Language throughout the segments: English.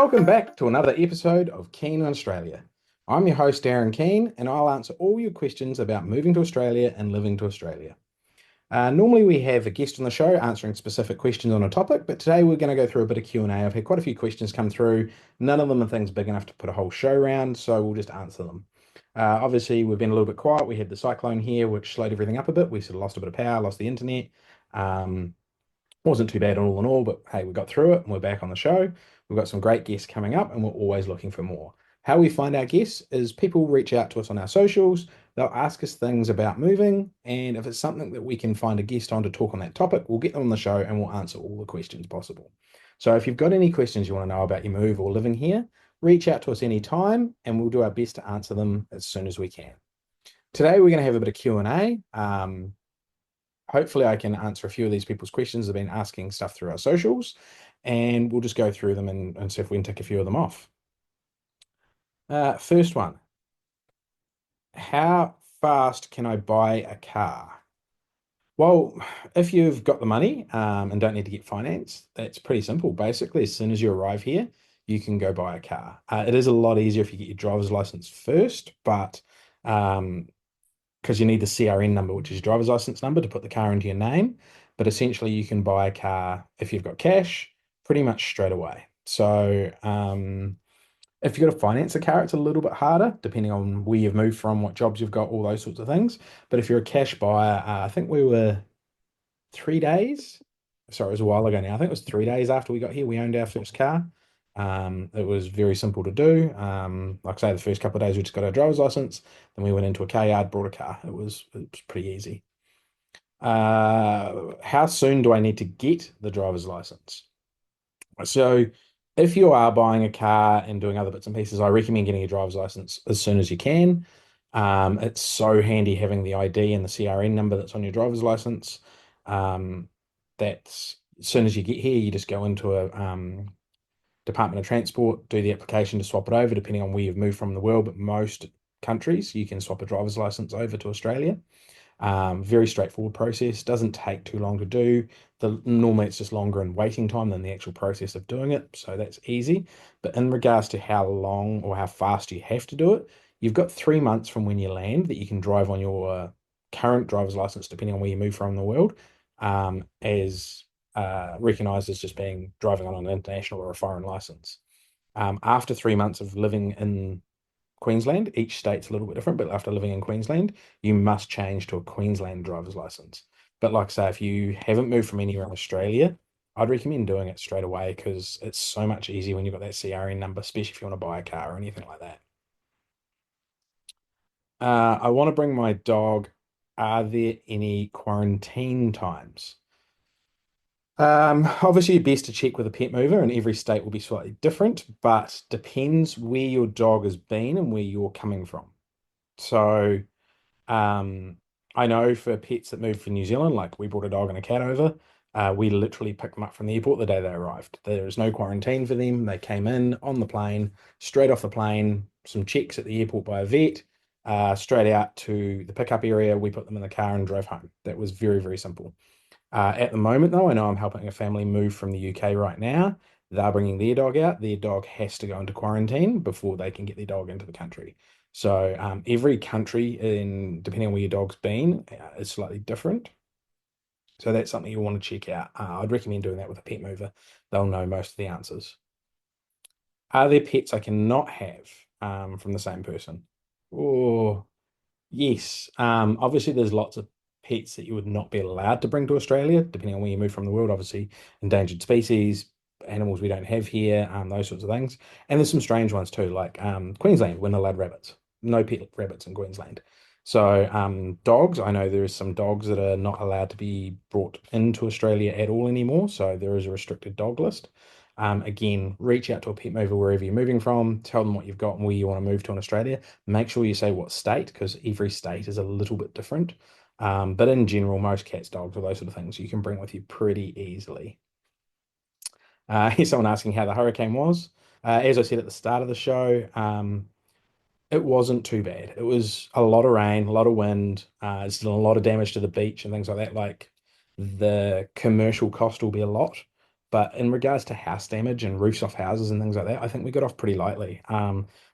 Welcome back to another episode of Keen on Australia. I'm your host, Darren Keen, and I'll answer all your questions about moving to Australia and living to Australia. Normally, we have a guest on the show answering specific questions on a topic, but today we're going to go through a bit of Q&A. I've had quite a few questions come through. None of them are things big enough to put a whole show around, so we'll just answer them. Obviously, we've been a little bit quiet. We had the cyclone here, which slowed everything up a bit. We sort of lost a bit of power, lost the internet. Um, wasn't too bad all in all, but hey, we got through it and we're back on the show. We've got some great guests coming up and we're always looking for more. How we find our guests is people reach out to us on our socials. They'll ask us things about moving. And if it's something that we can find a guest on to talk on that topic, we'll get them on the show and we'll answer all the questions possible. So if you've got any questions you want to know about your move or living here, reach out to us anytime and we'll do our best to answer them as soon as we can. Today, we're going to have a bit of Q&A. Hopefully I can answer a few of these people's questions. They've been asking stuff through our socials, and we'll just go through them and see if we can tick a few of them off. First one, how fast can I buy a car? Well, if you've got the money and don't need to get finance, that's pretty simple. Basically, as soon as you arrive here, you can go buy a car. It is a lot easier if you get your driver's license first, but because you need the CRN number, which is your driver's license number, to put the car into your name. But essentially, you can buy a car if you've got cash pretty much straight away. So if you've got to finance a car, it's a little bit harder, depending on where you've moved from, what jobs you've got, all those sorts of things. But if you're a cash buyer, I think we were 3 days. Sorry, it was a while ago now. I think it was 3 days after we got here, we owned our first car. It was very simple to do. Like I say, the first couple of days we just got our driver's license. Then we went into a car yard, brought a car. It was pretty easy. How soon do I need to get the driver's license? So if you are buying a car and doing other bits and pieces, I recommend getting a driver's license as soon as you can. It's so handy having the ID and the CRN number that's on your driver's license. That's as soon as you get here, you just go into a Department of Transport, do the application to swap it over, depending on where you've moved from in the world. But most countries, you can swap a driver's license over to Australia. Very straightforward process, doesn't take too long to do. Normally it's just longer in waiting time than the actual process of doing it, so that's easy. But in regards to how long or how fast you have to do it, you've got 3 months from when you land that you can drive on your current driver's license, depending on where you move from in the world, as recognized as just being driving on an international or a foreign license. After 3 months of living in Queensland, each state's a little bit different, but after living in Queensland, you must change to a Queensland driver's license. But like I say, if you haven't moved from anywhere in Australia, I'd recommend doing it straight away because it's so much easier when you've got that CRN number, especially if you want to buy a car or anything like that. I want to bring my dog. Are there any quarantine times? Obviously, best to check with a pet mover, and every state will be slightly different, but depends where your dog has been and where you're coming from. So, um, I know for pets that move from New Zealand, like we brought a dog and a cat over, we literally picked them up from the airport the day they arrived. There was no quarantine for them. They came in on the plane, straight off the plane, some checks at the airport by a vet, straight out to the pickup area. We put them in the car and drove home. That was very, very simple. At the moment, though, I know I'm helping a family move from the UK right now. They're bringing their dog out. Their dog has to go into quarantine before they can get their dog into the country. So every country, depending on where your dog's been, is slightly different. So that's something you want to check out. I'd recommend doing that with a pet mover. They'll know most of the answers. Are there pets I cannot have from the same person? Oh, yes. Obviously, there's lots of pets that you would not be allowed to bring to Australia, depending on where you move from the world. Obviously, endangered species, animals we don't have here, those sorts of things. And there's some strange ones too, like Queensland, we're not allowed rabbits. No pet rabbits in Queensland. So dogs, I know there is some dogs that are not allowed to be brought into Australia at all anymore. So there is a restricted dog list. Again, reach out to a pet mover wherever you're moving from, tell them what you've got and where you want to move to in Australia. Make sure you say what state, because every state is a little bit different. But in general, most cats, dogs, all those sort of things you can bring with you pretty easily. Here's someone asking how the hurricane was. As I said at the start of the show, it wasn't too bad. It was a lot of rain, a lot of wind, it's still a lot of damage to the beach and things like that. Like the commercial cost will be a lot. But in regards to house damage and roofs off houses and things like that, I think we got off pretty lightly.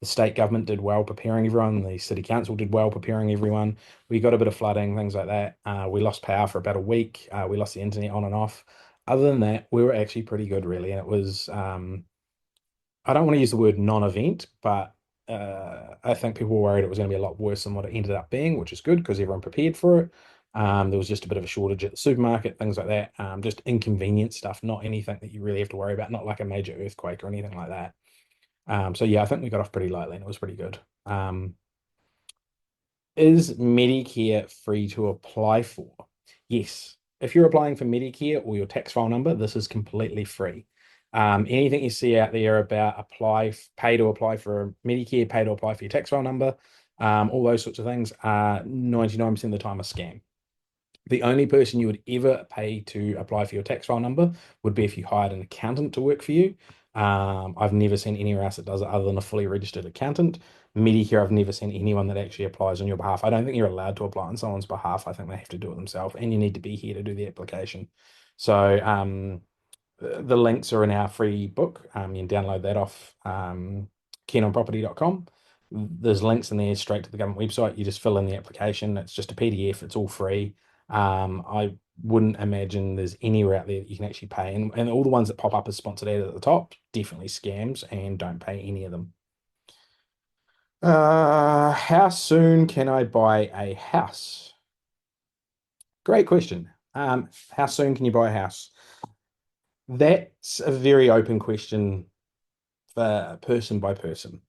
The state government did well preparing everyone. The city council did well preparing everyone. We got a bit of flooding, things like that. We lost power for about a week. We lost the internet on and off. Other than that, we were actually pretty good, really. And it was, I don't want to use the word non-event, but I think people were worried it was going to be a lot worse than what it ended up being, which is good because everyone prepared for it. There was just a bit of a shortage at the supermarket, things like that. Just inconvenient stuff, not anything that you really have to worry about, not like a major earthquake or anything like that. So yeah, I think we got off pretty lightly and it was pretty good. Is Medicare free to apply for? Yes. If you're applying for Medicare or your tax file number, this is completely free. Anything you see out there about pay to apply for Medicare, pay to apply for your tax file number, all those sorts of things are 99% of the time a scam. The only person you would ever pay to apply for your tax file number would be if you hired an accountant to work for you. I've never seen anywhere else that does it other than a fully registered accountant. Medicare, I've never seen anyone that actually applies on your behalf. I don't think you're allowed to apply on someone's behalf. I think they have to do it themselves, and you need to be here to do the application. So, the links are in our free book. You can download that off keenonproperty.com. There's links in there straight to the government website. You just fill in the application. It's just a PDF. It's all free. I wouldn't imagine there's anywhere out there that you can actually pay. And all the ones that pop up as sponsored ads at the top, definitely scams and don't pay any of them. How soon can I buy a house? Great question. How soon can you buy a house? That's a very open question for person by person.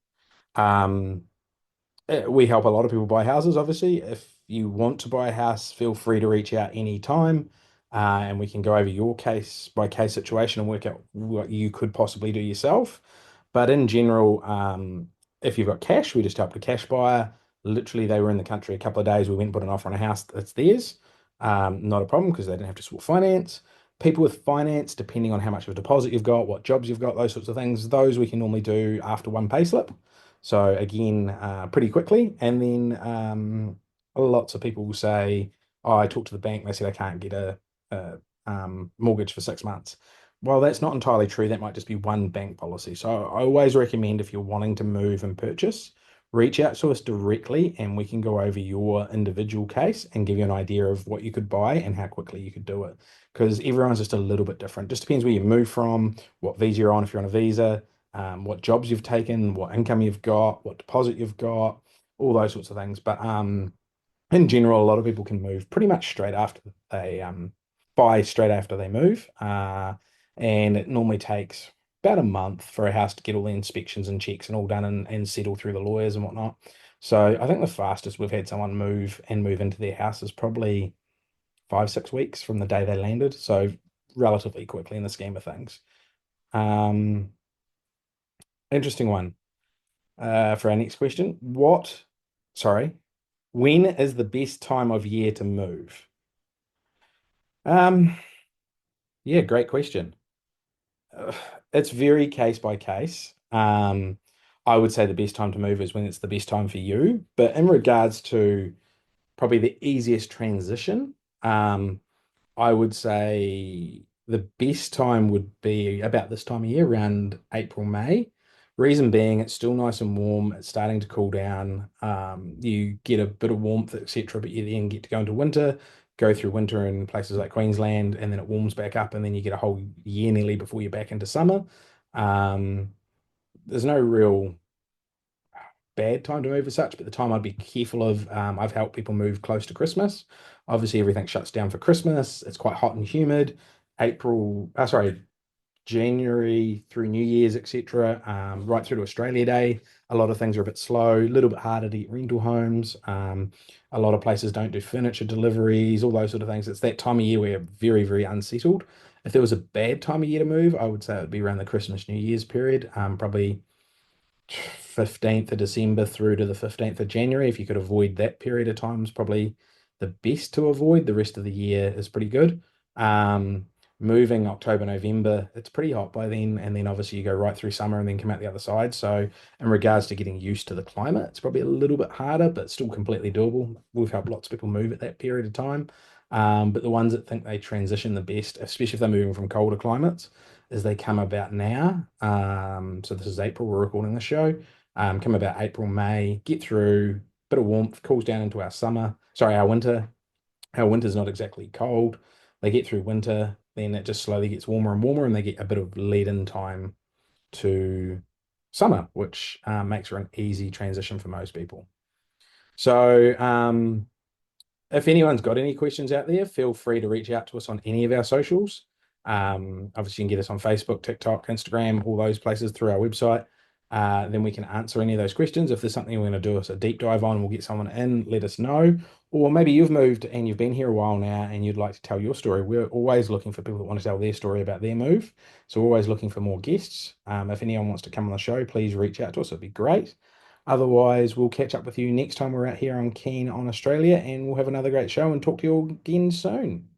Um, we help a lot of people buy houses, obviously. If you want to buy a house, feel free to reach out anytime, and we can go over your case by case situation and work out what you could possibly do yourself. But in general, if you've got cash, we just helped a cash buyer. Literally, they were in the country a couple of days. We went and put an offer on a house that's theirs. Not a problem because they didn't have to sort finance. People with finance, depending on how much of a deposit you've got, what jobs you've got, those sorts of things, those we can normally do after one payslip. So again, pretty quickly. And then lots of people will say, "Oh, I talked to the bank. They said I can't get a mortgage for 6 months." Well, that's not entirely true. That might just be one bank policy. So I always recommend if you're wanting to move and purchase, reach out to us directly, and we can go over your individual case and give you an idea of what you could buy and how quickly you could do it. Because everyone's just a little bit different. Just depends where you move from, what visa you're on, if you're on a visa, what jobs you've taken, what income you've got, what deposit you've got, all those sorts of things. But in general, a lot of people can move pretty much straight after they buy straight after they move. And it normally takes about a month for a house to get all the inspections and checks and all done and settle through the lawyers and whatnot. So I think the fastest we've had someone move into their house is probably 5, 6 weeks from the day they landed. So relatively quickly in the scheme of things. Um, Interesting one. For our next question, sorry, when is the best time of year to move? Um, yeah, great question. Uh, it's very case by case. I would say the best time to move is when it's the best time for you. But in regards to probably the easiest transition, I would say the best time would be about this time of year, around April, May. Reason being, it's still nice and warm. It's starting to cool down. You get a bit of warmth, etc., but you then get to go into winter, go through winter in places like Queensland, and then it warms back up, and then you get a whole year nearly before you're back into summer. Um, there's no real bad time to move as such, but the time I'd be careful of, I've helped people move close to Christmas. Obviously, everything shuts down for Christmas. It's quite hot and humid. January through New Year's, etc., right through to Australia Day. A lot of things are a bit slow, a little bit harder to get rental homes. A lot of places don't do furniture deliveries, all those sort of things. It's that time of year where you're very, very unsettled. If there was a bad time of year to move, I would say it would be around the Christmas, New Year's period, probably 15th of December through to the 15th of January. If you could avoid that period of time is probably the best to avoid. The rest of the year is pretty good. Um, Moving October, November, it's pretty hot by then. And then obviously you go right through summer and then come out the other side. So in regards to getting used to the climate, it's probably a little bit harder, but still completely doable. We've helped lots of people move at that period of time. But the ones that think they transition the best, especially if they're moving from colder climates, is they come about now. So this is April, we're recording the show. Come about April, May, get through, bit of warmth, cools down into our summer. Sorry, our winter. Our winter's not exactly cold. They get through winter, then it just slowly gets warmer and warmer, and they get a bit of lead-in time to summer, which makes for an easy transition for most people. So, if anyone's got any questions out there, feel free to reach out to us on any of our socials. Obviously, you can get us on Facebook, TikTok, Instagram, all those places through our website. Then we can answer any of those questions. If there's something we're going to do us a deep dive on, we'll get someone in, let us know. Or maybe you've moved and you've been here a while now and you'd like to tell your story. We're always looking for people that want to tell their story about their move. So we're always looking for more guests. If anyone wants to come on the show, please reach out to us. It'd be great. Otherwise, we'll catch up with you next time we're out here on Keen on Australia, and we'll have another great show and talk to you all again soon.